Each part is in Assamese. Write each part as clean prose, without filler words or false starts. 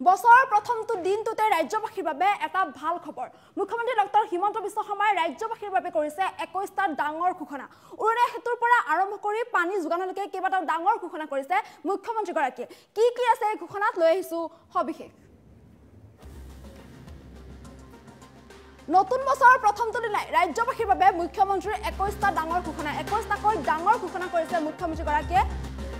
বছৰৰ প্ৰথমটো দিনটোতে ৰাজ্যবাসীৰ বাবে এটা ভাল খবৰ মুখ্যমন্ত্ৰী ডক্টৰ হিমন্ত বিশ্ব শৰ্মাই ৰাজ্যবাসীৰ বাবে কৰিছে 21টা ডাঙৰ ঘোষণা উৰণীয়া সেতুৰ পৰা আৰম্ভ কৰি পানী যোগানলৈকে কেইবাটাও ডাঙৰ ঘোষণা কৰিছে মুখ্যমন্ত্ৰী গৰাকীয়ে কি আছে এই ঘোষণাত লৈ আহিছো সবিশেষ নতুন বছৰৰ প্ৰথমটো দিনাই ৰাজ্যবাসীৰ বাবে মুখ্যমন্ত্ৰীৰ 21টা ডাঙৰ ঘোষণা 21টাকৈ ডাঙৰ ঘোষণা কৰিছে মুখ্যমন্ত্ৰী গৰাকীয়ে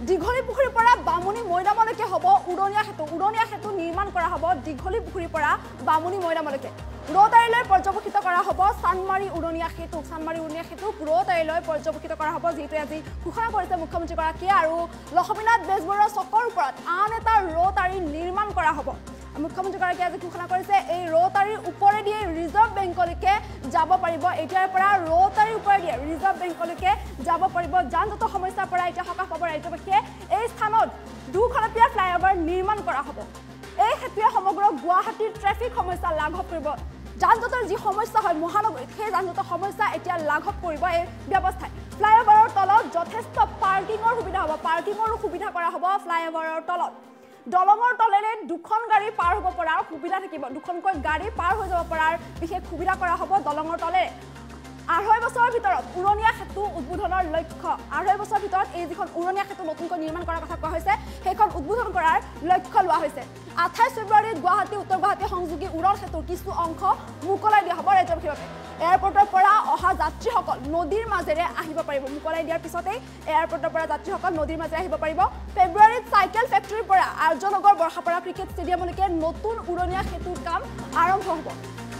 দীঘলী পুখুৰীৰ পৰা বামুনী মৈদামলৈকে হ'ব উৰণীয়া সেতু নিৰ্মাণ কৰা হ'ব দীঘলী পুখুৰীৰ পৰা বামুনী মৈদামলৈকে ৰৌতাৰীলৈ পৰ্যবেক্ষিত কৰা হ'ব চানমাৰী উৰণীয়া সেতু ৰৌতাৰীলৈ পৰ্যবেক্ষিত কৰা হ'ব যিটো আজি ঘোষণা কৰিছে মুখ্যমন্ত্ৰী গৰাকীয়ে আৰু লক্ষ্মীনাথ বেজবৰুৱা চকৰ ওপৰত আন এটা ৰৌতাৰী নিৰ্মাণ কৰা হ'ব মুখ্যমন্ত্ৰী গৰাকীয়ে আজি ঘোষণা কৰিছে এই ৰৌতাৰীৰ ওপৰেদি ৰিজাৰ্ভ বেংকলৈকে যাব পাৰিব এতিয়াৰ পৰা ৰৌতাৰীৰ ওপৰেদি ৰিজাৰ্ভ বেংকলৈকে যাব পাৰিব যান-জঁট সমস্যাৰ পৰা এতিয়া সকাহ পাব ৰাজ্যবাসীয়ে এই স্থানত দুখলপীয়া ফ্লাইঅভাৰ নিৰ্মাণ কৰা হ'ব এই সেতুৱে সমগ্ৰ গুৱাহাটীৰ ট্ৰেফিক সমস্যা লাঘৱ কৰিব যান-জঁটৰ যি সমস্যা হয় মহানগৰীত সেই যান-জঁটৰ সমস্যা এতিয়া লাঘৱ কৰিব এই ব্যৱস্থাই ফ্লাইঅভাৰৰ তলত যথেষ্ট পাৰ্কিঙৰ সুবিধা হ'ব পাৰ্কিঙৰো সুবিধা কৰা হ'ব ফ্লাইঅভাৰৰ তলত দলঙৰ তলেৰে দুখন গাড়ী পাৰ হ'ব পৰাৰ সুবিধা থাকিব দুখনকৈ গাড়ী পাৰ হৈ যাব পৰাৰ বিশেষ সুবিধা কৰা হ'ব দলঙৰ তলেৰে 2.5 বছৰৰ ভিতৰত উৰণীয়া সেতু উদ্বোধনৰ লক্ষ্য 2.5 বছৰৰ ভিতৰত এই যিখন উৰণীয়া সেতু নতুনকৈ নিৰ্মাণ কৰাৰ কথা কোৱা হৈছে সেইখন উদ্বোধন কৰাৰ লক্ষ্য লোৱা হৈছে 28 ফেব্ৰুৱাৰীত গুৱাহাটী উত্তৰ গুৱাহাটী সংযোগী উৰণ সেতুৰ কিছু অংশ মুকলাই দিয়া হ'ব ৰাজ্যবাসীৰ বাবে এয়াৰপৰ্টৰ পৰা অহা যাত্ৰীসকল নদীৰ মাজেৰে আহিব পাৰিব মুকলাই দিয়াৰ পিছতেই এয়াৰপৰ্টৰ পৰা যাত্ৰীসকল নদীৰ মাজেৰে আহিব পাৰিব ফেব্ৰুৱাৰীত চাইকেল ফেক্টৰীৰ পৰা আৰ্যনগৰ বৰ্ষাপাৰা ক্ৰিকেট ষ্টেডিয়ামলৈকে নতুন উৰণীয়া সেতুৰ কাম আৰম্ভ হ'ব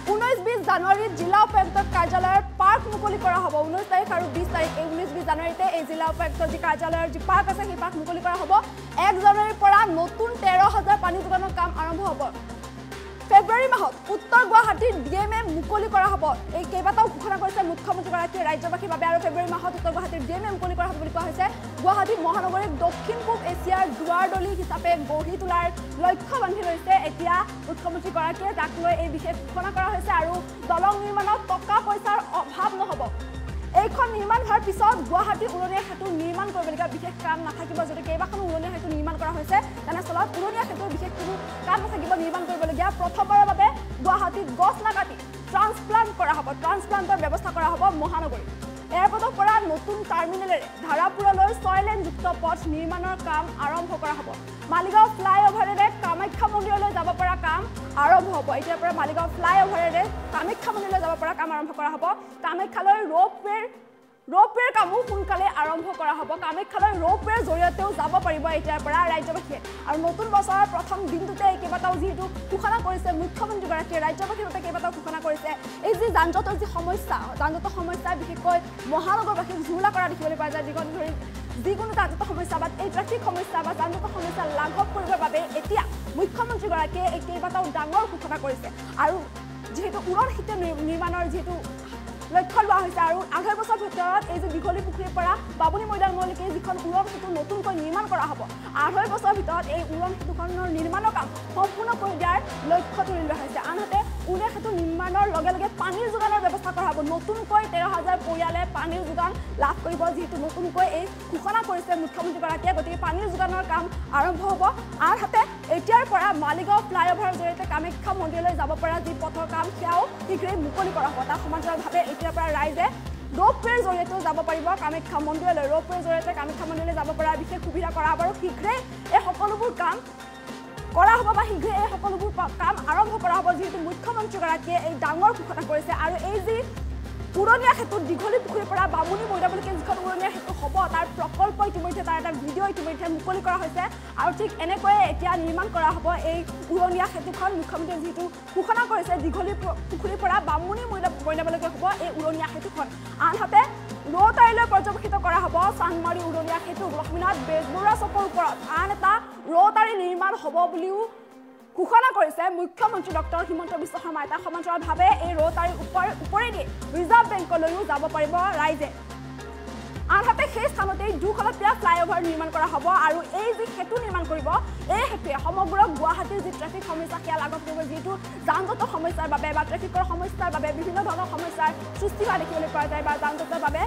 19-20 জানুৱাৰীত জিলা উপায়ুক্তৰ কাৰ্যালয়ৰ পাৰ্ক মুকলি কৰা হ'ব 19 তাৰিখ আৰু 20 তাৰিখ 19-20 জানুৱাৰীতে এই জিলা উপায়ুক্তৰ যি কাৰ্যালয়ৰ যি পাৰ্ক আছে সেই পাৰ্ক মুকলি কৰা হ'ব 1 জানুৱাৰীৰ পৰা নতুন 13,000 পানী যোগানৰ কাম আৰম্ভ হ'ব ফেব্ৰুৱাৰী মাহত উত্তৰ গুৱাহাটীৰ ডিএমএ মুকলি কৰা হ'ব এই কেইবাটাও ঘোষণা কৰিছে মুখ্যমন্ত্ৰী গৰাকীয়ে ৰাজ্যবাসীৰ বাবে আৰু ফেব্ৰুৱাৰী মাহত উত্তৰ গুৱাহাটীৰ ডিএমএ মুকলি কৰা হ'ব বুলি কোৱা হৈছে গুৱাহাটী মহানগৰীক দক্ষিণ পূব এছিয়াৰ দুৱাৰদলি হিচাপে গঢ়ি তোলাৰ লক্ষ্য বান্ধি লৈছে এতিয়া মুখ্যমন্ত্ৰী গৰাকীয়ে তাক লৈ এই বিশেষ ঘোষণা কৰা হৈছে আৰু দলং নিৰ্মাণত টকা পইচাৰ অভাৱ নহ'ব এইখন নিৰ্মাণ হোৱাৰ পিছত গুৱাহাটী উৰণীয়া সেতু নিৰ্মাণ কৰিবলগীয়া বিশেষ কাম নাথাকিব যদি কেইবাখনো উৰণীয়া সেতু নিৰ্মাণ কৰা হৈছে তেনেস্থলত উৰণীয়া সেতুৰ বিশেষ কোনো কাম নাথাকিব নিৰ্মাণ কৰিবলগীয়া প্ৰথমবাৰৰ বাবে গুৱাহাটীত গছ নাকাটি ট্ৰান্সপ্লান্ট কৰা হ'ব ট্ৰান্সপ্লান্টৰ ব্যৱস্থা কৰা হ'ব মহানগৰীত এয়াৰপৰ্টৰ পৰা নতুন টাৰ্মিনেলেৰে ধাৰাপুৰলৈ 6 লেনযুক্ত পথ নিৰ্মাণৰ কাম আৰম্ভ কৰা হ'ব মালিগাঁও ফ্লাইঅভাৰেৰে কামাখ্যা মন্দিৰলৈ যাব পৰা কাম আৰম্ভ হ'ব এতিয়াৰ পৰা মালিগাঁও ফ্লাইঅভাৰেৰে কামাখ্যা মন্দিৰলৈ যাব পৰা কাম আৰম্ভ কৰা হ'ব কামাখ্যালৈ ৰোপৱেৰ কামো সোনকালে আৰম্ভ কৰা হ'ব কামাখ্যালৈ ৰোপৱেৰ জৰিয়তেও যাব পাৰিব এতিয়াৰ পৰা ৰাজ্যবাসীয়ে আৰু নতুন বছৰৰ প্ৰথম দিনটোতে কেইবাটাও যিহেতু ঘোষণা কৰিছে মুখ্যমন্ত্ৰীগৰাকীয়ে ৰাজ্যবাসীৰ বাবে কেইবাটাও ঘোষণা কৰিছে এই যি যান-জঁটৰ যি যান-জঁটৰ সমস্যা বিশেষকৈ মহানগৰবাসীক জুৰুলা কৰা দেখিবলৈ পোৱা যায় যিকোনো যান-জঁটৰ সমস্যা বা এই ট্ৰেফিক সমস্যা বা যান-জঁটৰ সমস্যা লাঘৱ কৰিবৰ বাবে এতিয়া মুখ্যমন্ত্ৰীগৰাকীয়ে এই কেইবাটাও ডাঙৰ ঘোষণা কৰিছে আৰু যিহেতু উৰণ সেতু নিৰ্মাণৰ যিহেতু লক্ষ্য লোৱা হৈছে আৰু 2.5 বছৰৰ ভিতৰত এই যে দীঘলী পুখুৰীৰ পৰা বামুনী মৈদামলৈকে যিখন উৰণ সেতু নতুনকৈ নিৰ্মাণ কৰা হ'ব 2.5 বছৰৰ ভিতৰত এই উৰণ সেতুখনৰ নিৰ্মাণৰ কাম সম্পূৰ্ণ কৰি দিয়াৰ লক্ষ্য তুলি লোৱা হৈছে আনহাতে উৰণীয়া সেতু নিৰ্মাণৰ লগে লগে পানীৰ যোগানৰ ব্যৱস্থা কৰা হ'ব নতুনকৈ 13,000 পৰিয়ালে পানীৰ যোগান লাভ কৰিব যিহেতু নতুনকৈ এই ঘোষণা কৰিছে মুখ্যমন্ত্ৰীগৰাকীয়ে গতিকে পানীৰ যোগানৰ কাম আৰম্ভ হ'ব আনহাতে এতিয়াৰ পৰা মালিগাঁও ফ্লাইঅভাৰৰ জৰিয়তে কামাখ্যা মন্দিৰলৈ যাব পৰা যি পথৰ কাম সেয়াও শীঘ্ৰেই মুকলি কৰা হ'ব তাৰ সমান্তৰালভাৱে এতিয়াৰ পৰা ৰাইজে ৰোপৱেৰ জৰিয়তেও যাব পাৰিব কামাখ্যা মন্দিৰলৈ ৰোপৱেৰ জৰিয়তে কামাখ্যা মন্দিৰলৈ যাব পৰা বিশেষ সুবিধা কৰা হ'ব আৰু শীঘ্ৰেই এই সকলোবোৰ কাম কৰা হ'ব বা শীঘ্ৰে এই সকলোবোৰ কাম আৰম্ভ কৰা হ'ব যিহেতু মুখ্যমন্ত্ৰীগৰাকীয়ে এই ডাঙৰ ঘোষণা কৰিছে আৰু এই যি উৰণীয়া সেতু দীঘলী পুখুৰীৰ পৰা বামুনী মৈদামলৈকে যিখন উৰণীয়া সেতু হ'ব তাৰ প্ৰকল্প ইতিমধ্যে তাৰ এটা ভিডিঅ' ইতিমধ্যে মুকলি কৰা হৈছে আৰু ঠিক এনেকৈয়ে এতিয়া নিৰ্মাণ কৰা হ'ব এই উৰণীয়া সেতুখন মুখ্যমন্ত্ৰীয়ে যিহেতু ঘোষণা কৰিছে দীঘলী পুখুৰীৰ পৰা বামুনী মৈদামলৈকে হ'ব এই উৰণীয়া সেতুখন আনহাতে ৰৌতাৰীলৈ পৰ্যবেক্ষিত কৰা হ'ব চানমাৰী উৰণীয়া সেতু লক্ষ্মীনাথ বেজবৰুৱা চকৰ ওপৰত আন এটা ৰৌতাৰী নিৰ্মাণ হ'ব বুলিও ঘোষণা কৰিছে মুখ্যমন্ত্ৰী ডক্টৰ হিমন্ত বিশ্ব শৰ্মাই তাৰ সমান্তৰালভাৱে এই ৰৌতাৰীৰ ওপৰেদি ৰিজাৰ্ভ বেংকলৈও যাব পাৰিব ৰাইজে আনহাতে সেই স্থানতেই দুখলপীয়া ফ্লাইঅভাৰ নিৰ্মাণ কৰা হ'ব আৰু এই যি সেতু নিৰ্মাণ কৰিব এই সেতুৱে সমগ্ৰ গুৱাহাটীৰ যি ট্ৰেফিক সমস্যা সেয়া লাঘৱ কৰিব যিহেতু যান-জঁটৰ সমস্যাৰ বাবে বা ট্ৰেফিকৰ সমস্যাৰ বাবে বিভিন্ন ধৰণৰ সমস্যাৰ সৃষ্টি হোৱা দেখিবলৈ পোৱা যায় বা যান-জঁটৰ বাবে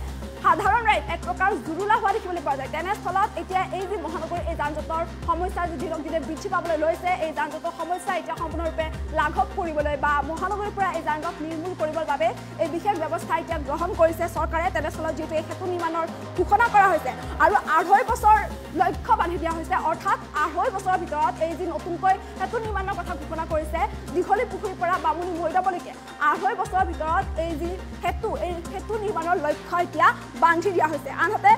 সাধাৰণ ৰাইজ এক প্ৰকাৰ জুৰুলা হোৱা দেখিবলৈ পোৱা যায় তেনেস্থলত এতিয়া এই যে মহানগৰীৰ এই যান-জঁটৰ সমস্যা যি দিনক দিনে বৃদ্ধি পাবলৈ লৈছে এই যান-জঁটৰ সমস্যা এতিয়া সম্পূৰ্ণৰূপে লাঘৱ কৰিবলৈ বা মহানগৰীৰ পৰা এই যান-জঁট নিৰ্মূল কৰিবৰ বাবে এই বিশেষ ব্যৱস্থা এতিয়া গ্ৰহণ কৰিছে চৰকাৰে তেনেস্থলত যিহেতু এই সেতু নিৰ্মাণৰ ঘোষণা কৰা হৈছে আৰু 2.5 বছৰ লক্ষ্য বান্ধি দিয়া হৈছে অৰ্থাৎ 2.5 বছৰৰ ভিতৰত এই যি নতুনকৈ সেতু নিৰ্মাণৰ কথা ঘোষণা কৰিছে দীঘলী পুখুৰীৰ পৰা বামুণী মৈদামলৈকে 2.5 বছৰৰ ভিতৰত এই যি সেতু নিৰ্মাণৰ লক্ষ্য এতিয়া বান্ধি দিয়া হৈছে আনহাতে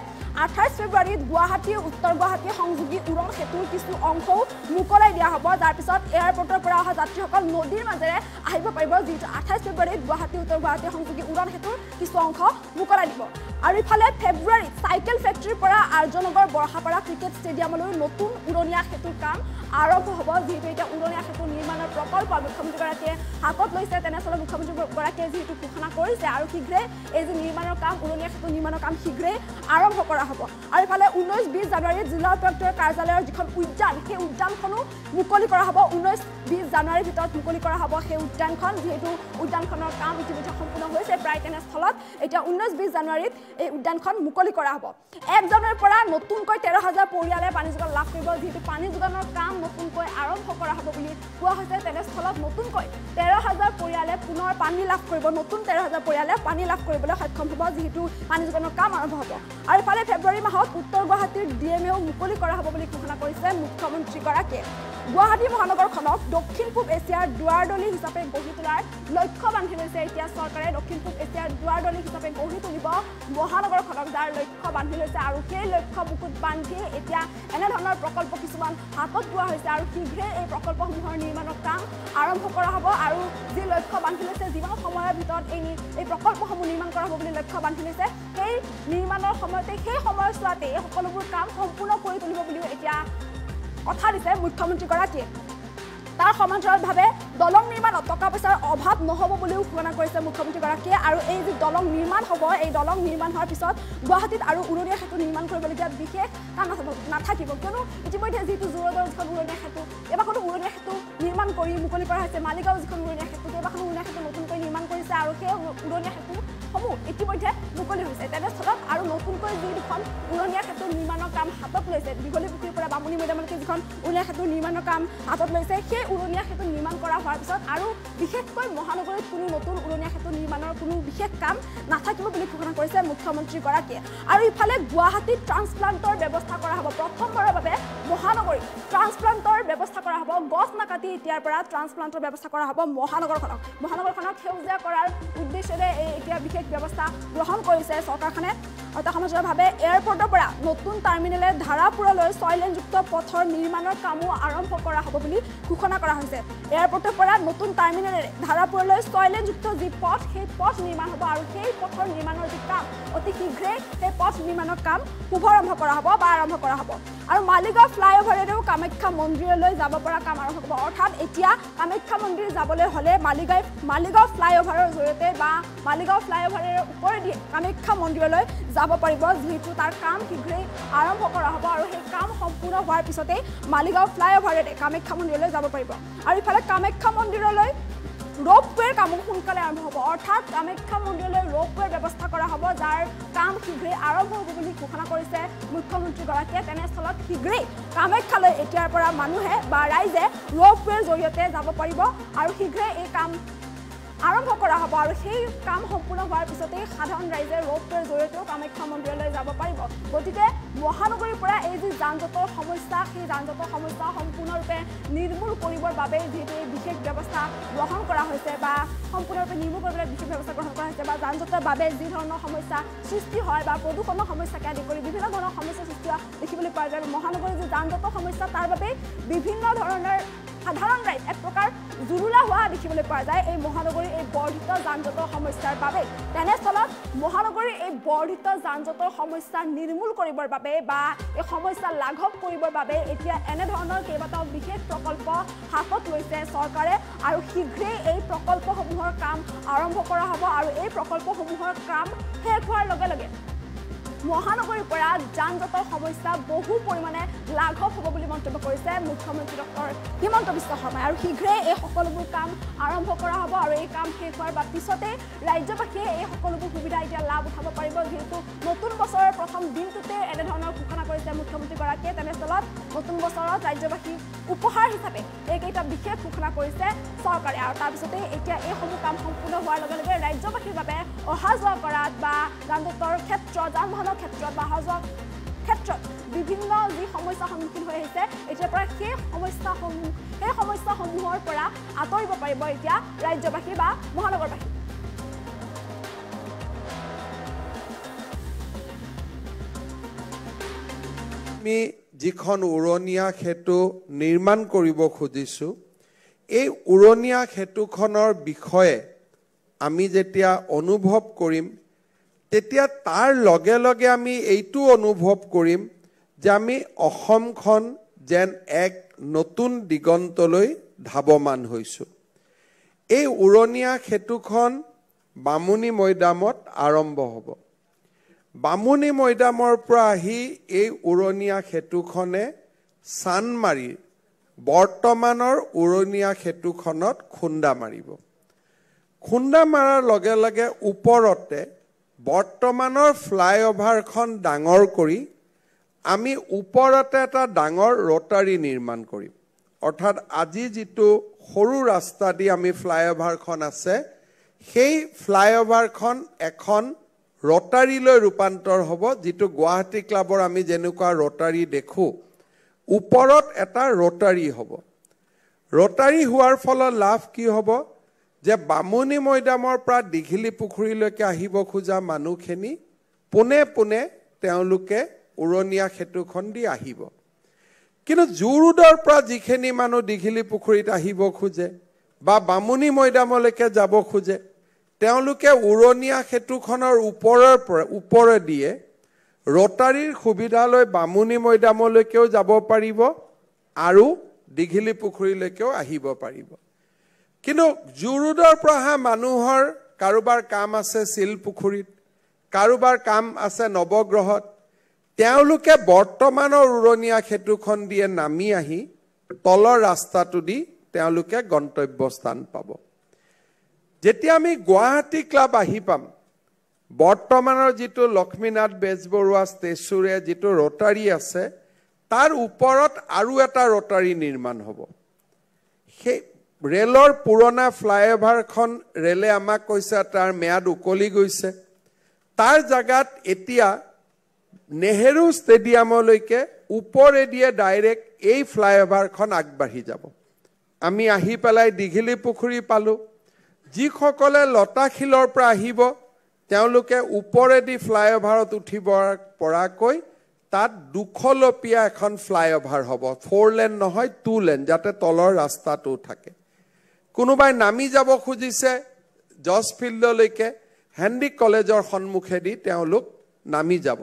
28 ফেব্ৰুৱাৰীত গুৱাহাটী উত্তৰ গুৱাহাটী সংযোগী উৰণ সেতুৰ কিছু অংশও মুকলাই দিয়া হ'ব যাৰ পিছত এয়াৰপৰ্টৰ পৰা অহা যাত্ৰীসকল নদীৰ মাজেৰে আহিব পাৰিব যিটো 28 ফেব্ৰুৱাৰীত গুৱাহাটী উত্তৰ গুৱাহাটী সংযোগী উৰণ সেতুৰ কিছু অংশ মুকলাই দিব আৰু ইফালে ফেব্ৰুৱাৰীত চাইকেল ফেক্টৰীৰ পৰা আৰ্যনগৰ বৰহাপাৰা ক্ৰিকেট ষ্টেডিয়ামলৈ নতুন উৰণীয়া সেতুৰ কাম আৰম্ভ হ'ব যিহেতু এতিয়া উৰণীয়া সেতু নিৰ্মাণৰ প্ৰকল্প মুখ্যমন্ত্ৰীগৰাকীয়ে হাতত লৈছে তেনেস্থলত মুখ্যমন্ত্ৰীগৰাকীয়ে যিহেতু ঘোষণা কৰিছে আৰু শীঘ্ৰে এই যে নিৰ্মাণৰ কাম উৰণীয়া সেতু নিৰ্মাণৰ কাম শীঘ্ৰেই আৰম্ভ কৰা হ'ব আৰু ইফালে 19-20 জানুৱাৰীত জিলা উপায়ুক্তৰ কাৰ্যালয়ৰ যিখন উদ্যান সেই উদ্যানখনো মুকলি কৰা হ'ব 19-20 জানুৱাৰীৰ ভিতৰত মুকলি কৰা হ'ব সেই উদ্যানখন যিহেতু উদ্যানখনৰ কাম ইতিমধ্যে সম্পূৰ্ণ হৈছে প্ৰায় তেনেস্থলত এতিয়া 19-20 জানুৱাৰীত এই উদ্যানখন মুকলি কৰা হ'ব 1 জানুৱাৰীৰ পৰা নতুনকৈ 13,000 পৰিয়ালে পানী যোগান লাভ কৰিব যিহেতু পানী যোগানৰ কাম নতুনকৈ আৰম্ভ কৰা হ'ব বুলি কোৱা হৈছে তেনেস্থলত নতুনকৈ 13,000 পৰিয়ালে পুনৰ পানী লাভ কৰিব নতুন 13,000 পৰিয়ালে পানী লাভ কৰিবলৈ সক্ষম হ'ব যিহেতু পানী যোগানৰ কাম আৰম্ভ হ'ব আৰু ইফালে ফেব্ৰুৱাৰী মাহত উত্তৰ গুৱাহাটীৰ ডিএমএও মুকলি কৰা হ'ব বুলি ঘোষণা কৰিছে মুখ্যমন্ত্ৰীগৰাকীয়ে গুৱাহাটী মহানগৰখনক দক্ষিণ পূব এছিয়াৰ দুৱাৰদলি হিচাপে গঢ়ি তোলাৰ লক্ষ্য বান্ধি লৈছে এতিয়া চৰকাৰে দক্ষিণ পূব এছিয়াৰ দুৱাৰদলি হিচাপে গঢ়ি তুলিব মহানগৰখনক যাৰ লক্ষ্য বান্ধি লৈছে আৰু সেই লক্ষ্য বুকুত বান্ধি এতিয়া এনেধৰণৰ প্ৰকল্প কিছুমান হাতত লোৱা হৈছে আৰু শীঘ্ৰে এই প্ৰকল্পসমূহৰ নিৰ্মাণৰ কাম আৰম্ভ কৰা হ'ব আৰু যি লক্ষ্য বান্ধি লৈছে যিমান সময়ৰ ভিতৰত এই প্ৰকল্পসমূহ নিৰ্মাণ কৰা হ'ব বুলি লক্ষ্য বান্ধি লৈছে সেই নিৰ্মাণৰ সময়তে সেই সময়ছোৱাতে এই সকলোবোৰ কাম সম্পূৰ্ণ কৰি তুলিব বুলিও এতিয়া কথা দিছে মুখ্যমন্ত্ৰীগৰাকীয়ে তাৰ সমান্তৰালভাৱে দলং নিৰ্মাণত টকা পইচাৰ অভাৱ নহ'ব বুলিও ঘোষণা কৰিছে মুখ্যমন্ত্ৰীগৰাকীয়ে আৰু এই যি দলং নিৰ্মাণ হ'ব এই দলং নিৰ্মাণ হোৱাৰ পিছত গুৱাহাটীত আৰু উৰণীয়া সেতু নিৰ্মাণ কৰিবলগীয়া বিশেষ কাম নাথাকিব কিয়নো ইতিমধ্যে যিটো জোৰদৰ যিখন উৰণীয়া সেতু এইবাৰখনো উৰণীয়া সেতু নিৰ্মাণ কৰি মুকলি কৰা হৈছে মালিগাঁও যিখন উৰণীয়া সেতু এইবাৰখনো উৰণীয়া সেতু নতুনকৈ নিৰ্মাণ কৰিছে আৰু সেই উৰণীয়া সেতুসমূহ ইতিমধ্যে মুকলি হৈছে তেনেস্থলত আৰু নতুনকৈ যি দুখন উৰণীয়া সেতু নিৰ্মাণৰ কাম হাতত লৈছে দীঘলী পুখুৰীৰ পৰা বামুণী মৈদামলৈকে যিখন উৰণীয়া সেতু নিৰ্মাণৰ কাম হাতত লৈছে সেই উৰণীয়া সেতু নিৰ্মাণ কৰা হোৱাৰ পিছত আৰু বিশেষকৈ মহানগৰীত কোনো নতুন উৰণীয়া সেতু নিৰ্মাণৰ কোনো বিশেষ কাম নাথাকিব বুলি ঘোষণা কৰিছে মুখ্যমন্ত্ৰীগৰাকীয়ে আৰু ইফালে গুৱাহাটীত ট্ৰান্সপ্লান্টৰ ব্যৱস্থা কৰা হ'ব প্ৰথমবাৰৰ বাবে মহানগৰীত ট্ৰান্সপ্লান্টৰ ব্যৱস্থা কৰা হ'ব গছ নাকাটি এতিয়াৰ পৰা ট্ৰান্সপ্লান্টৰ ব্যৱস্থা কৰা হ'ব মহানগৰখনক সেউজীয়া কৰাৰ উদ্দেশ্যেৰে এতিয়া বিশেষ ব্যৱস্থা গ্ৰহণ কৰিছে চৰকাৰখনে সমান্তৰালভাৱে এয়াৰপৰ্টৰ পৰা নতুন টাৰ্মিনেলে ধাৰাপুৰলৈ 6 লেনযুক্ত পথৰ নিৰ্মাণৰ কামো আৰম্ভ কৰা হ'ব বুলি ঘোষণা কৰা হৈছে এয়াৰপৰ্টৰ পৰা নতুন টাৰ্মিনেলেৰে ধাৰাপুৰলৈ 6 লেনযুক্ত যি পথ সেই পথ নিৰ্মাণ হ'ব আৰু সেই পথৰ নিৰ্মাণৰ যি কাম অতি শীঘ্ৰেই সেই পথ নিৰ্মাণৰ কাম শুভাৰম্ভ কৰা হ'ব বা আৰম্ভ কৰা হ'ব আৰু মালিগাঁও ফ্লাইঅভাৰেৰেও কামাখ্যা মন্দিৰলৈ যাব পৰা কাম আৰম্ভ হ'ব অৰ্থাৎ এতিয়া কামাখ্যা মন্দিৰ যাবলৈ হ'লে মালিগাঁও ফ্লাইঅভাৰৰ জৰিয়তে বা মালিগাঁও ফ্লাইঅভাৰেৰ ওপৰেদি কামাখ্যা মন্দিৰলৈ যাব পাৰিব যিহেতু তাৰ কাম শীঘ্ৰেই আৰম্ভ কৰা হ'ব আৰু সেই কাম সম্পূৰ্ণ হোৱাৰ পিছতেই মালিগাঁও ফ্লাইঅভাৰেৰে কামাখ্যা মন্দিৰলৈ যাব পাৰিব আৰু ইফালে কামাখ্যা মন্দিৰলৈ ৰোপৱেৰ কামো সোনকালে আৰম্ভ হ'ব অৰ্থাৎ কামাখ্যা মন্দিৰলৈ ৰোপৱেৰ ব্যৱস্থা কৰা হ'ব যাৰ কাম শীঘ্ৰেই আৰম্ভ হ'ব বুলি ঘোষণা কৰিছে মুখ্যমন্ত্ৰীগৰাকীয়ে তেনেস্থলত শীঘ্ৰেই কামাখ্যালৈ এতিয়াৰ পৰা মানুহে বা ৰাইজে ৰোপৱেৰ জৰিয়তে যাব পাৰিব আৰু শীঘ্ৰেই এই কাম আৰম্ভ কৰা হ'ব আৰু সেই কাম সম্পূৰ্ণ হোৱাৰ পিছতেই সাধাৰণ ৰাইজে ৰোপৱেৰ জৰিয়তেও কামাখ্যা মন্দিৰলৈ যাব পাৰিব গতিকে মহানগৰীৰ পৰা এই যি যান-জঁটৰ সমস্যা সেই যান-জঁটৰ সমস্যা সম্পূৰ্ণৰূপে নিৰ্মূল কৰিবৰ বাবে যিহেতু এই বিশেষ ব্যৱস্থা গ্ৰহণ কৰা হৈছে বা সম্পূৰ্ণৰূপে নিৰ্মূল কৰিবলৈ বিশেষ ব্যৱস্থা গ্ৰহণ কৰা হৈছে বা যান-জঁটৰ বাবে যি ধৰণৰ সমস্যা সৃষ্টি হয় বা প্ৰদূষণৰ সমস্যাকে আদি কৰি বিভিন্ন ধৰণৰ সমস্যা সৃষ্টি হোৱা দেখিবলৈ পোৱা যায় মহানগৰীৰ যি যান-জঁটৰ সমস্যা তাৰ বাবে বিভিন্ন ধৰণৰ সাধাৰণ ৰাইজ এক প্ৰকাৰ জুৰুলা হোৱা দেখিবলৈ পোৱা যায় এই মহানগৰীৰ এই বৰ্ধিত যান-জঁটৰ সমস্যাৰ বাবে তেনেস্থলত মহানগৰীৰ এই বৰ্ধিত যান-জঁটৰ সমস্যা নিৰ্মূল কৰিবৰ বাবে বা এই সমস্যা লাঘৱ কৰিবৰ বাবে এতিয়া এনেধৰণৰ কেইবাটাও বিশেষ প্ৰকল্প হাতত লৈছে চৰকাৰে আৰু শীঘ্ৰেই এই প্ৰকল্পসমূহৰ কাম আৰম্ভ কৰা হ'ব আৰু এই প্ৰকল্পসমূহৰ কাম শেষ হোৱাৰ লগে লগে মহানগৰীৰ পৰা যান-জঁটৰ সমস্যা বহু পৰিমাণে লাঘৱ হ'ব বুলি মন্তব্য কৰিছে মুখ্যমন্ত্ৰী ডক্টৰ হিমন্ত বিশ্ব শৰ্মাই আৰু শীঘ্ৰে এই সকলোবোৰ কাম আৰম্ভ কৰা হ'ব আৰু এই কাম শেষ হোৱাৰ পিছতে ৰাজ্যবাসীয়ে এই সকলোবোৰ সুবিধা এতিয়া লাভ উঠাব পাৰিব যিহেতু নতুন বছৰৰ প্ৰথম দিনটোতে এনেধৰণৰ ঘোষণা কৰিছে মুখ্যমন্ত্ৰীগৰাকীয়ে তেনেস্থলত নতুন বছৰত ৰাজ্যবাসীক উপহাৰ হিচাপে এইকেইটা বিশেষ ঘোষণা কৰিছে চৰকাৰে আৰু তাৰপিছতে এতিয়া এইসমূহ কাম সম্পূৰ্ণ হোৱাৰ লগে লগে ৰাজ্যবাসীৰ বাবে অহা যোৱা কৰাত বা যান-জঁটৰ ক্ষেত্ৰত যান-বাহনৰ ক্ষেত্ৰত বা অহা যোৱা ক্ষেত্ৰত বিভিন্ন যি সমস্যাৰ সন্মুখীন হৈ আহিছে এতিয়াৰ পৰা সেই সমস্যাসমূহৰ পৰা আঁতৰিব পাৰিব এতিয়া ৰাজ্যবাসী বা মহানগৰবাসী আমি যিখন উৰণীয়া সেতু নিৰ্মাণ কৰিব খুজিছোঁ এই উৰণীয়া সেতুখনৰ বিষয়ে আমি যেতিয়া অনুভৱ কৰিম তেতিয়া তাৰ লগে লগে আমি এইটো অনুভৱ কৰিম যে আমি অসমখন যেন এক নতুন দিগন্তলৈ ধাৱমান হৈছোঁ এই উৰণীয়া সেতুখন বামুণী মৈদামত আৰম্ভ হ'ব বামুণী মৈদামৰ পৰা আহি এই উৰণীয়া সেতুখনে চানমাৰীৰ বৰ্তমানৰ উৰণীয়া সেতুখনত খুন্দা মাৰিব খুন্দা মাৰাৰ লগে লগে ওপৰতে বৰ্তমানৰ ফ্লাইঅভাৰখন ডাঙৰ কৰি আমি ওপৰতে এটা ডাঙৰ ৰটাৰী নিৰ্মাণ কৰিম অৰ্থাৎ আজি যিটো সৰু ৰাস্তা দি আমি ফ্লাইঅভাৰখন আছে সেই ফ্লাইঅভাৰখন এখন ৰটাৰীলৈ ৰূপান্তৰ হ'ব যিটো গুৱাহাটী ক্লাবৰ আমি যেনেকুৱা ৰটাৰী দেখোঁ ওপৰত এটা ৰটাৰী হ'ব ৰটাৰী হোৱাৰ ফলত লাভ কি হ'ব যে বামুণী মৈদামৰ পৰা দীঘলী পুখুৰীলৈকে আহিব খোজা মানুহখিনি পোনে পোনে তেওঁলোকে উৰণীয়া সেতুখন দি আহিব কিন্তু জু-ৰোডৰ পৰা যিখিনি মানুহ দীঘলী পুখুৰীত আহিব খোজে বা বামুণী মৈদামলৈকে যাব খোজে তেওঁলোকে উৰণীয়া সেতুখনৰ ওপৰেদিয়ে ৰটাৰীৰ সুবিধা লৈ বামুণী মৈদামলৈকেও যাব পাৰিব আৰু দীঘলী পুখুৰীলৈকেও আহিব পাৰিব কিন্তু জু-ৰোডৰ পৰা অহা মানুহৰ কাৰোবাৰ কাম আছে শিলপুখুৰীত কাৰোবাৰ কাম আছে নৱগ্ৰহত তেওঁলোকে বৰ্তমানৰ উৰণীয়া সেতুখন দিয়ে নামি আহি তলৰ ৰাস্তাটো দি তেওঁলোকে গন্তব্যস্থান পাব যেতিয়া আমি গুৱাহাটী ক্লাব আহি পাম বৰ্তমানৰ যিটো লক্ষ্মীনাথ বেজবৰুৱা ষ্টেচুৰে যিটো ৰটাৰী আছে তাৰ ওপৰত আৰু এটা ৰটাৰী নিৰ্মাণ হ'ব সেই ৰেলৰ পুৰণা ফ্লাইঅভাৰখন ৰেলে আমাক কৈছে তাৰ ম্যাদ উকলি গৈছে তাৰ জাগাত এতিয়া নেহেৰু ষ্টেডিয়ামলৈকে ওপৰেদিয়ে ডাইৰেক্ট এই ফ্লাইঅভাৰখন আগবাঢ়ি যাব আমি আহি পেলাই দীঘলী পুখুৰী পালোঁ যিসকলে লতাশিলৰ পৰা আহিব তেওঁলোকে ওপৰেদি ফ্লাইঅভাৰত উঠিব পৰাকৈ তাত দুখলপীয়া এখন ফ্লাইঅভাৰ হ'ব 4 লেন নহয় 2 লেন যাতে তলৰ ৰাস্তাটো থাকে কোনোবাই নামি যাব খুজিছে জজ ফিল্ডলৈকে হেনৰিক কলেজৰ সন্মুখেদি তেওঁলোক নামি যাব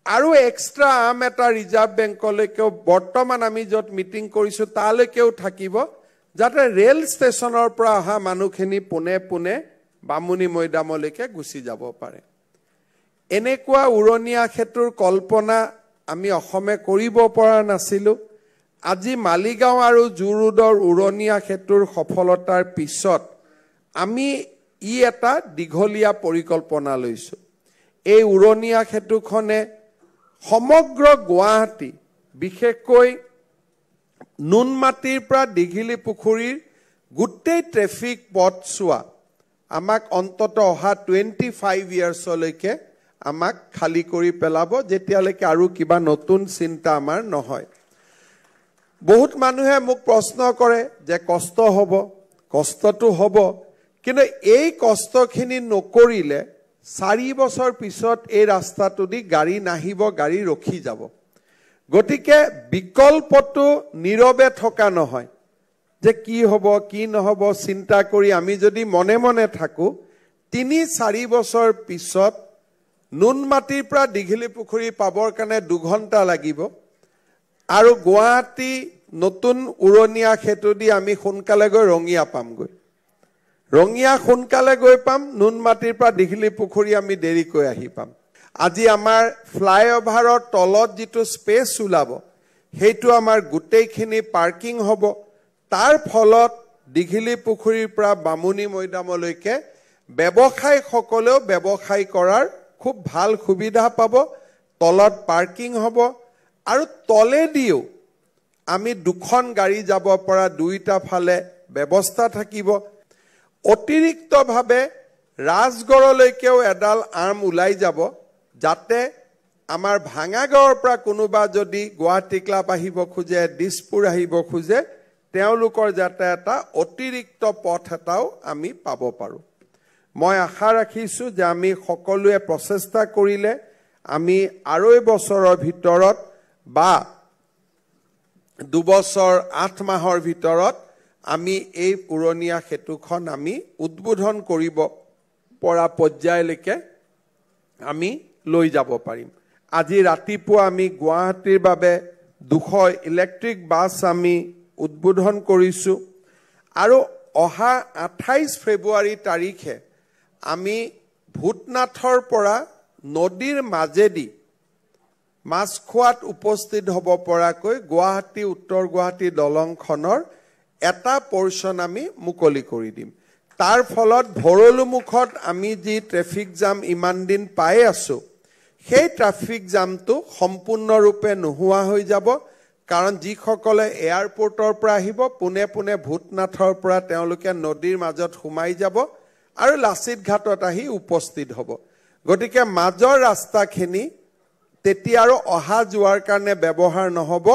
আৰু এক্সট্ৰা আম এটা ৰিজাৰ্ভ বেংকলৈকেও বৰ্তমান আমি য'ত মিটিং কৰিছোঁ তালৈকেও থাকিব যাতে ৰেল ষ্টেচনৰ পৰা অহা মানুহখিনি পোনে পোনে বামুণী মৈদামলৈকে গুচি যাব পাৰে এনেকুৱা উৰণীয়া সেতুৰ কল্পনা আমি অসমে কৰিব পৰা নাছিলোঁ আজি মালিগাঁও আৰু জু-ৰোডৰ উৰণীয়া সেতুৰ সফলতাৰ পিছত আমি এটা দীঘলীয়া পৰিকল্পনা লৈছোঁ এই উৰণীয়া সেতুখনে সমগ্ৰ গুৱাহাটী বিশেষকৈ নুনমাটিৰ পৰা দীঘলী পুখুৰীৰ গোটেই ট্ৰেফিক পথছোৱা আমাক অন্তত অহা 25 ইয়াৰ্ছলৈকে আমাক খালী কৰি পেলাব যেতিয়ালৈকে আৰু কিবা নতুন চিন্তা আমাৰ নহয় বহুত মানুহে মোক প্ৰশ্ন কৰে যে কষ্ট হ'ব কষ্টটো হ'ব কিন্তু এই কষ্টখিনি নকৰিলে 4 বছৰ পিছত এই ৰাস্তাটো দি গাড়ী নাহিব গাড়ী ৰখি যাব গতিকে বিকল্পটো নীৰৱে থকা নহয় যে কি হ'ব কি নহ'ব চিন্তা কৰি আমি যদি মনে মনে থাকো 3-4 বছৰ পিছত নুনমাটিৰ পৰা দীঘলী পুখুৰী পাবৰ কাৰণে 2 ঘণ্টা লাগিব আৰু গুৱাহাটী নতুন উৰণীয়া সেতু দি আমি সোনকালে গৈ ৰঙিয়া পামগৈ ৰঙিয়া সোনকালে গৈ পাম নুনমাটিৰ পৰা দীঘলী পুখুৰী আমি দেৰিকৈ আহি পাম আজি আমাৰ ফ্লাইঅভাৰৰ তলত যিটো স্পেচ ওলাব সেইটো আমাৰ গোটেইখিনি পাৰ্কিং হ'ব তাৰ ফলত দীঘলী পুখুৰীৰ পৰা বামুণী মৈদামলৈকে ব্যৱসায়ী সকলেও ব্যৱসায় কৰাৰ খুব ভাল সুবিধা পাব তলত পাৰ্কিং হ'ব আৰু তলেদিও আমি দুখন গাড়ী যাব পৰা দুইটা ফালে ব্যৱস্থা থাকিব অতিৰিক্তভাৱে ৰাজগড়লৈকেও এডাল আৰ্ম ওলাই যাব যাতে আমাৰ ভাঙাগাঁৱৰ পৰা কোনোবা যদি গুৱাহাটী ক্লাব আহিব খোজে দিছপুৰ আহিব খোজে তেওঁলোকৰ যাতে এটা অতিৰিক্ত পথ এটাও আমি পাব পাৰোঁ মই আশা ৰাখিছোঁ যে আমি সকলোৱে প্ৰচেষ্টা কৰিলে আমি আৰু বছৰৰ ভিতৰত বা 2 বছৰ 8 মাহৰ ভিতৰত আমি এই উৰণীয়া সেতুখন আমি উদ্বোধন কৰিব পৰা পৰ্যায়লৈকে আমি লৈ যাব পাৰিম আজি ৰাতিপুৱা আমি গুৱাহাটীৰ বাবে 200 ইলেক্ট্ৰিক বাছ আমি উদ্বোধন কৰিছোঁ আৰু অহা 28 ফেব্ৰুৱাৰী তাৰিখে আমি ভূতনাথৰ পৰা নদীৰ মাজেদি মাছখোৱাত উপস্থিত হ'ব পৰাকৈ গুৱাহাটী উত্তৰ গুৱাহাটী দলংখনৰ এটা পৰ্চন আমি মুকলি কৰি দিম তাৰ ফলত ভৰলুমুখত আমি যি ট্ৰেফিক জাম ইমান দিন পাই আছোঁ সেই ট্ৰাফিক জামটো সম্পূৰ্ণৰূপে নোহোৱা হৈ যাব কাৰণ যিসকলে এয়াৰপোৰ্টৰ পৰা আহিব পোনে পোনে ভূতনাথৰ পৰা তেওঁলোকে নদীৰ মাজত সোমাই যাব আৰু লাচিত ঘাটত আহি উপস্থিত হ'ব গতিকে মাজৰ ৰাস্তাখিনি তেতিয়া আৰু অহা যোৱাৰ কাৰণে ব্যৱহাৰ নহ'ব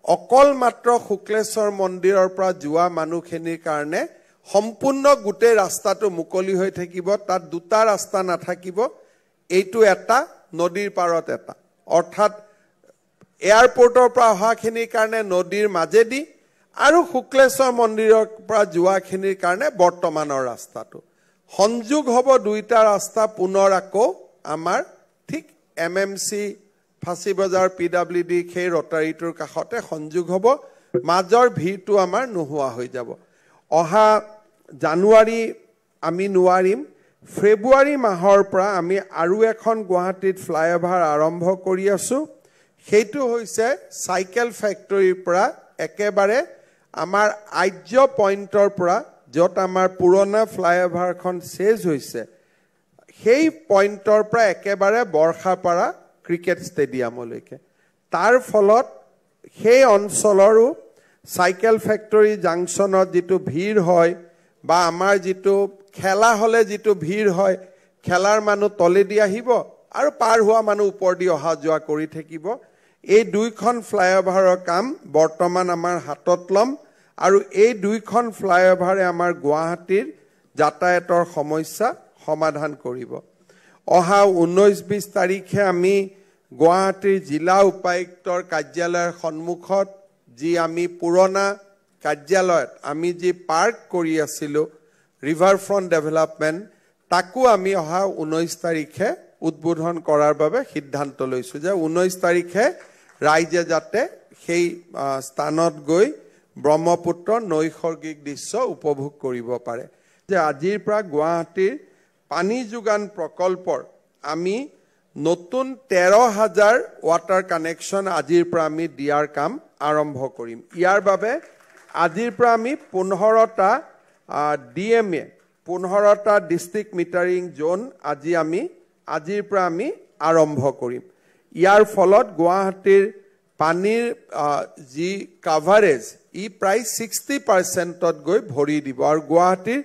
অকল মাত্ৰ শুক্লেশ্বৰ মন্দিৰৰ পৰা যোৱা মানুহখিনিৰ কাৰণে সম্পূৰ্ণ গোটেই ৰাস্তাটো মুকলি হৈ থাকিব তাত দুটা ৰাস্তা নাথাকিব এইটো এটা নদীৰ পাৰত এটা অৰ্থাৎ এয়াৰপোৰ্টৰ পৰা অহাখিনিৰ কাৰণে নদীৰ মাজেদি আৰু শুক্লেশ্বৰ মন্দিৰৰ পৰা যোৱাখিনিৰ কাৰণে বৰ্তমানৰ ৰাস্তাটো সংযোগ হ'ব দুইটা ৰাস্তা পুনৰ আকৌ আমাৰ ঠিক MMC ফাঁচী বজাৰ PWD সেই ৰটাৰীটোৰ কাষতে সংযোগ হ'ব মাজৰ ভিৰটো আমাৰ নোহোৱা হৈ যাব অহা জানুৱাৰী আমি নোৱাৰিম ফেব্ৰুৱাৰী মাহৰ পৰা আমি আৰু এখন গুৱাহাটীত ফ্লাইঅভাৰ আৰম্ভ কৰি আছোঁ সেইটো হৈছে চাইকেল ফেক্টৰীৰ পৰা একেবাৰে আমাৰ আৰ্য পইণ্টৰ পৰা য'ত আমাৰ পুৰণা ফ্লাইঅভাৰখন চেজ হৈছে সেই পইণ্টৰ পৰা একেবাৰে বৰ্ষাপাৰা ক্ৰিকেট ষ্টেডিয়ামলৈকে তাৰ ফলত সেই অঞ্চলৰো চাইকেল ফেক্টৰী জাংচনত যিটো ভিৰ হয় বা আমাৰ যিটো খেলা হলে যিটো ভিৰ হয় খেলাৰ মানুহ তলেদি আহিব আৰু পাৰ হোৱা মানুহ ওপৰ দি অহা যোৱা কৰি থাকিব এই দুইখন ফ্লাইঅভাৰৰ কাম বৰ্তমান আমাৰ হাতত ল'ম আৰু এই দুইখন ফ্লাইঅভাৰে আমাৰ গুৱাহাটীৰ যাতায়াতৰ সমস্যা সমাধান কৰিব অহা 19-20 তাৰিখে আমি গুৱাহাটীৰ জিলা উপায়ুক্তৰ কাৰ্যালয়ৰ সন্মুখত যি আমি পুৰণা কাৰ্যালয়ত আমি যি পাৰ্ক কৰি আছিলোঁ ৰিভাৰ ফ্ৰণ্ট ডেভেলপমেণ্ট তাকো আমি অহা 19 তাৰিখে উদ্বোধন কৰাৰ বাবে সিদ্ধান্ত লৈছোঁ যে 19 তাৰিখে ৰাইজে যাতে সেই স্থানত গৈ ব্ৰহ্মপুত্ৰ নৈসৰ্গিক দৃশ্য উপভোগ কৰিব পাৰে যে আজিৰ পৰা গুৱাহাটীৰ পানী যোগান প্ৰকল্পৰ আমি নতুন 13,000 ৱাটাৰ কানেকশ্যন আজিৰ পৰা আমি দিয়াৰ কাম আৰম্ভ কৰিম ইয়াৰ বাবে আজিৰ পৰা আমি 15টা DMA 15টা ডিষ্ট্ৰিক্ট মিটাৰিং জোন আজিৰ পৰা আমি আৰম্ভ কৰিম ইয়াৰ ফলত গুৱাহাটীৰ পানীৰ যি কাভাৰেজ ই প্ৰায় 60%ত গৈ ভৰি দিব আৰু গুৱাহাটীৰ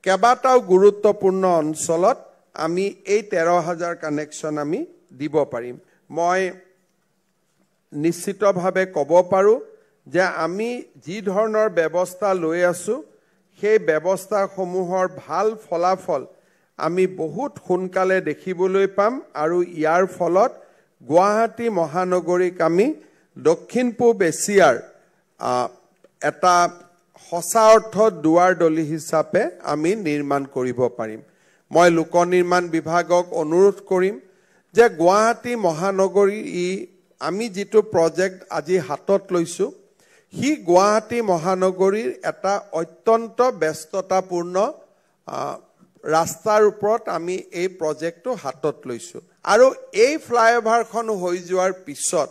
কেইবাটাও গুৰুত্বপূৰ্ণ অঞ্চলত আমি এই 13,000 কানেকশ্যন আমি দিব পাৰিম মই নিশ্চিতভাৱে ক'ব পাৰোঁ যে আমি যি ধৰণৰ ব্যৱস্থা লৈ আছোঁ সেই ব্যৱস্থাসমূহৰ ভাল ফলাফল আমি বহুত সোনকালে দেখিবলৈ পাম আৰু ইয়াৰ ফলত গুৱাহাটী মহানগৰীক আমি দক্ষিণ পূব এছিয়াৰ এটা সঁচা অৰ্থত দুৱাৰদলি হিচাপে আমি নিৰ্মাণ কৰিব পাৰিম মই লোক নিৰ্মাণ বিভাগক অনুৰোধ কৰিম যে গুৱাহাটী মহানগৰী আমি যিটো প্ৰজেক্ট আজি হাতত লৈছোঁ হি গুৱাহাটী মহানগৰীৰ এটা অত্যন্ত ব্যস্ততাপূৰ্ণ ৰাস্তাৰ ওপৰত আমি এই প্ৰজেক্টটো হাতত লৈছোঁ আৰু এই ফ্লাইঅভাৰখন হৈ যোৱাৰ পিছত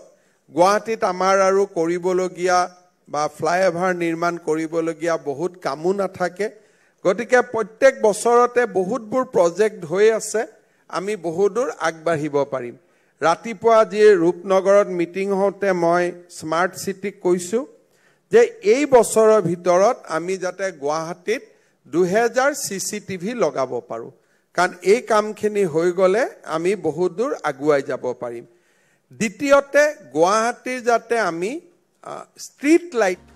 গুৱাহাটীত আমাৰ আৰু কৰিবলগীয়া বা ফ্লাইঅভাৰ নিৰ্মাণ কৰিবলগীয়া বহুত কামো নাথাকে গতিকে প্ৰত্যেক বছৰতে বহুতবোৰ প্ৰজেক্ট হৈ আছে আমি বহুদূৰ আগবাঢ়িব পাৰিম ৰাতিপুৱা যি ৰূপনগৰত মিটিং হওঁতে মই স্মাৰ্ট চিটিক কৈছোঁ যে এই বছৰৰ ভিতৰত আমি যাতে গুৱাহাটীত 2000 CCTV লগাব পাৰোঁ কাৰণ এই কামখিনি হৈ গ'লে আমি বহুদূৰ আগুৱাই যাব পাৰিম দ্বিতীয়তে গুৱাহাটীৰ যাতে আমি ষ্ট্ৰীট লাইট